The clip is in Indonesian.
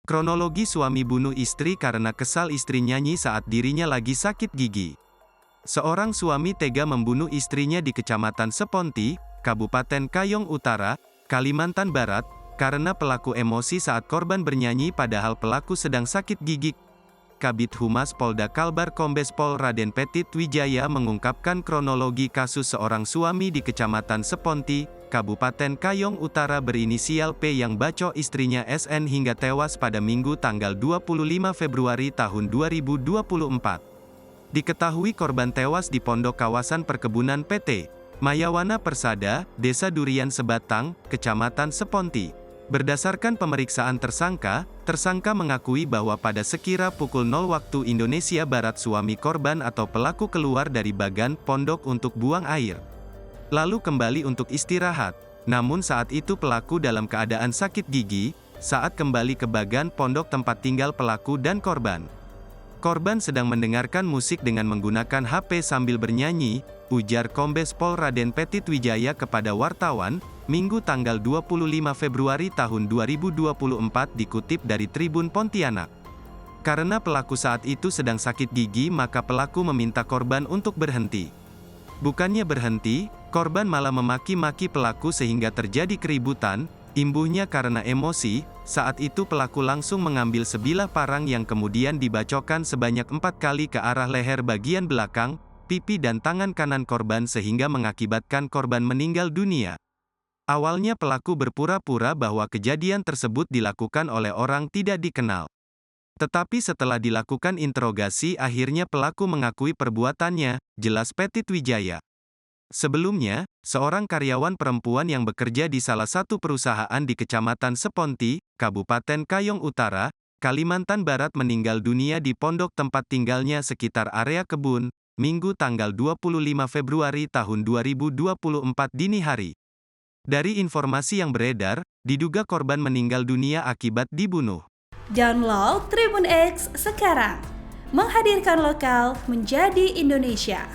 Kronologi suami bunuh istri karena kesal istri nyanyi saat dirinya lagi sakit gigi. Seorang suami tega membunuh istrinya di Kecamatan Seponti, Kabupaten Kayong Utara, Kalimantan Barat, karena pelaku emosi saat korban bernyanyi padahal pelaku sedang sakit gigi. Kabid Humas Polda Kalbar Kombes Pol Raden Petit Wijaya mengungkapkan kronologi kasus seorang suami di Kecamatan Seponti, Kabupaten Kayong Utara berinisial P yang baco istrinya SN hingga tewas pada Minggu tanggal 25 Februari tahun 2024. Diketahui korban tewas di pondok kawasan perkebunan PT Mayawana Persada, Desa Durian Sebatang, Kecamatan Seponti. Berdasarkan pemeriksaan tersangka mengakui bahwa pada sekira pukul 0 waktu Indonesia Barat suami korban atau pelaku keluar dari bagan pondok untuk buang air. Lalu kembali untuk istirahat. Namun saat itu pelaku dalam keadaan sakit gigi, saat kembali ke bagan pondok tempat tinggal pelaku dan korban. Korban sedang mendengarkan musik dengan menggunakan HP sambil bernyanyi, ujar Kombes Pol Raden Petit Wijaya kepada wartawan, Minggu tanggal 25 Februari tahun 2024 dikutip dari Tribun Pontianak. Karena pelaku saat itu sedang sakit gigi maka pelaku meminta korban untuk berhenti. Bukannya berhenti, korban malah memaki-maki pelaku sehingga terjadi keributan, imbuhnya karena emosi, saat itu pelaku langsung mengambil sebilah parang yang kemudian dibacokkan sebanyak 4 kali ke arah leher bagian belakang, pipi dan tangan kanan korban sehingga mengakibatkan korban meninggal dunia. Awalnya pelaku berpura-pura bahwa kejadian tersebut dilakukan oleh orang tidak dikenal. Tetapi setelah dilakukan interogasi akhirnya pelaku mengakui perbuatannya, jelas Petit Wijaya. Sebelumnya, seorang karyawan perempuan yang bekerja di salah satu perusahaan di Kecamatan Seponti, Kabupaten Kayong Utara, Kalimantan Barat meninggal dunia di pondok tempat tinggalnya sekitar area kebun, Minggu tanggal 25 Februari tahun 2024 dini hari. Dari informasi yang beredar, diduga korban meninggal dunia akibat dibunuh. Download Tribun X sekarang, menghadirkan lokal menjadi Indonesia.